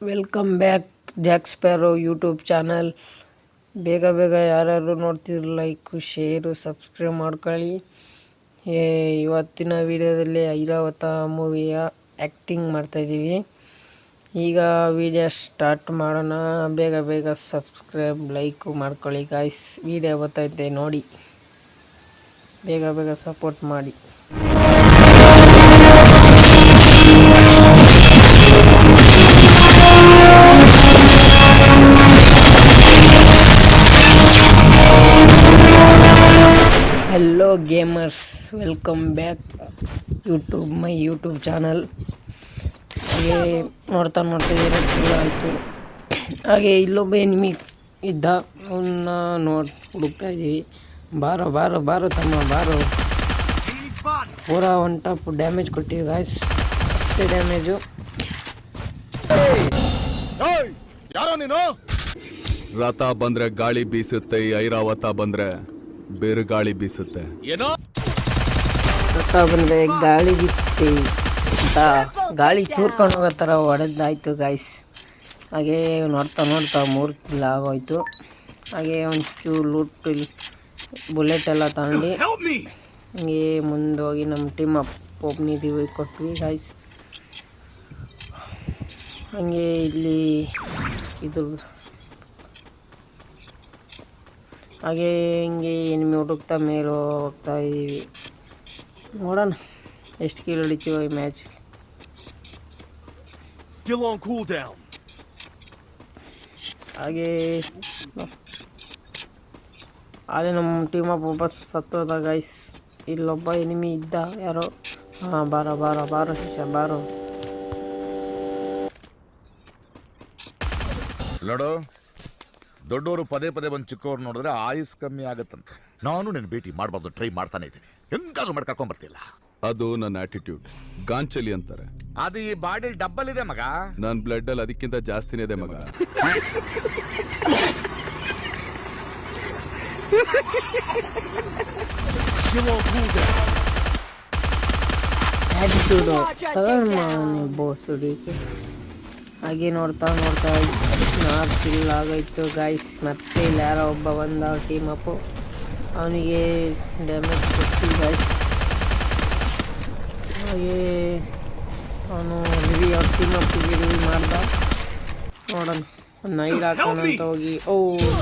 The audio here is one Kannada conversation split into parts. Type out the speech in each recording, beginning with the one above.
Welcome back Jack sparrow YouTube channel. ಬೇಗ ಯಾರ್ಯಾರು ನೋಡ್ತಿದ್ರು ಲೈಕ್ ಶೇರು ಸಬ್ಸ್ಕ್ರೈಬ್ ಮಾಡ್ಕೊಳ್ಳಿ. ಇವತ್ತಿನ ವಿಡಿಯೋದಲ್ಲಿ ಐರಾವತ ಮೂವಿಯ ಆ್ಯಕ್ಟಿಂಗ್ ಮಾಡ್ತಾಯಿದ್ದೀವಿ. ಈಗ ವಿಡಿಯೋ ಸ್ಟಾರ್ಟ್ ಮಾಡೋಣ. ಬೇಗ ಸಬ್ಸ್ಕ್ರೈಬ್ ಲೈಕ್ ಮಾಡ್ಕೊಳ್ಳಿ ಗಾಯ್ಸ್. ವಿಡಿಯೋ ಬರ್ತೈತೆ ನೋಡಿ, ಬೇಗ ಸಪೋರ್ಟ್ ಮಾಡಿ. Hello gamers, welcome back my YouTube channel. ಹಾಗೆ ನೋಡ್ತಾ ಕಿಲ್ಲ ಆಯಿತು. ಹಾಗೆ ಇಲ್ಲೊಬ್ಬ ಎನಿಮಿ ಇದ್ದ, ಅವನ್ನ ಹುಡುಕ್ತಾ ಇದ್ದೀವಿ. ಬಾರೋ ತಮ್ಮ ಬಾರೋ. ಪೂರಾ ಒನ್ ಟಾಪ್ ಡ್ಯಾಮೇಜ್ ಕೊಟ್ಟಿವಿ ಗಾಯ್ಸ್. ಅಷ್ಟೇ ಡ್ಯಾಮೇಜು. ರಥ ಬಂದ್ರೆ ಗಾಳಿ ಬೀಸುತ್ತೆ, ಐರಾವತ ಬಂದ್ರೆ ಗಾಳಿ ಬೀಸುತ್ತೆ. ಏನೋ ರಥ ಬಂದ್ರೆ ಗಾಳಿ ಬೀಸುತ್ತೆ ಅಂತ ಗಾಳಿ ತೂರ್ಕೊಂಡು ಹೋಗೋ ಥರ ಹೊಡೆದಾಯ್ತು ಗಾಯ್ಸ್. ಹಾಗೆ ನೋಡ್ತಾ 3 ಕಿಲ್ ಆಗೋಯ್ತು. ಹಾಗೆ ಒಂಚೂರು ಲೂಟ್ ಬುಲೆಟ್ ಎಲ್ಲ ತಗೊಂಡು ಹಂಗೆ ಮುಂದೋಗಿ ನಮ್ಮ ಟೀಮ್ ಒಬ್ಬನಿದ್ದೀವಿ ಕೊಟ್ವಿ ಗಾಯ್ಸ್. ಹಂಗೆ ಇಲ್ಲಿ ಇದು ಹಾಗೆ ಹಿಂಗೆ ಎನಿಮಿ ಹುಡುಕ್ತಾ ಮೇಲೆ ಹೋಗ್ತಾ ಇದ್ದೀವಿ. ನೋಡೋಣ ಎಷ್ಟು ಕಿಲ್ ಹೊಡಿತೀವೋ ಈ ಮ್ಯಾಚ್. ಹಾಗೆ ಅದೇ ನಮ್ಮ ಟೀಮ್ ಒಬ್ಬ ಸತ್ತೋದ ಗೈಸ್. ಇಲ್ಲೊಬ್ಬ ಎನಿಮಿ ಇದ್ದ ಯಾರೋ. ಹಾಂ ಬಾರೋ ಶಿಷ್ಯ ಬಾರೋ. ನೋಡು, ದೊಡ್ಡವರು ಪದೇ ಬಂದು ಚಿಕ್ಕವ್ರು ನೋಡಿದ್ರೆ ಆಯುಸ್ ಕಮ್ಮಿ ಆಗತ್ತಂತೆ. ನಾನು ನಿನ್ನ ಭೇಟಿ ಮಾಡಬಾರ್ದು ಟ್ರೈ ಮಾಡ್ತಾನೆ ಇದ್ದೀನಿ. ಹೆಂಗಾದ್ರೂ ಮಾಡಿ ಕರ್ಕೊಂಡ್ ಬರ್ತಿಲ್ಲ. ಅದು ನನ್ನ ಆಟಿಟ್ಯೂಡ್. ಗಾಂಚಲಿ ಅಂತಾರೆ. ಅದು ಈ ಬಾಡಿ ಡಬ್ಬಲ್ ಇದೆ ಮಗ. ನನ್ನ ಬ್ಲಡ್ ಅಲ್ಲಿ ಅದಕ್ಕಿಂತ ಜಾಸ್ತಿನೇ ಇದೆ ಮಗ. ಆಟಿಟ್ಯೂಡು ತಗೊಂಡು ಬೋಸ್ ಹುಡುಗಿ. ಹಾಗೆ ನೋಡ್ತಾ 4 ಕಿಲ್ ಆಗೋಯ್ತು ಗಾಯ್ಸ್. ಮತ್ತೆ ಇಲ್ಲಿ ಯಾರೋ ಒಬ್ಬ ಬಂದ ಟೀಮ್ ಅಪ್ಪು, ಅವನಿಗೆ ಡ್ಯಾಮೇಜ್ ಕೊಡ್ತೀವಿ ಗಾಯ್ಸ್. ಹಾಗೆ ಅವನು ಅವ್ರ ಟೀಮ್ ಅಪ್ಪಿಗೆ ರಿವ್ಯೂ ಮಾಡ್ದ. ನೋಡೋಣ ನೈಲ್ ಹಾಕೋಣ ಅಂತ ಹೋಗಿ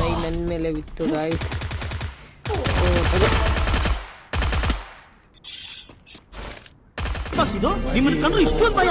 ನೈಲ್ ನನ್ನ ಮೇಲೆ ಬಿತ್ತು ಗಾಯ್ಸ್. ನಿಮ್ಮನ್ನು ಕಂಡು ಇಷ್ಟೊಂದು ಭಯ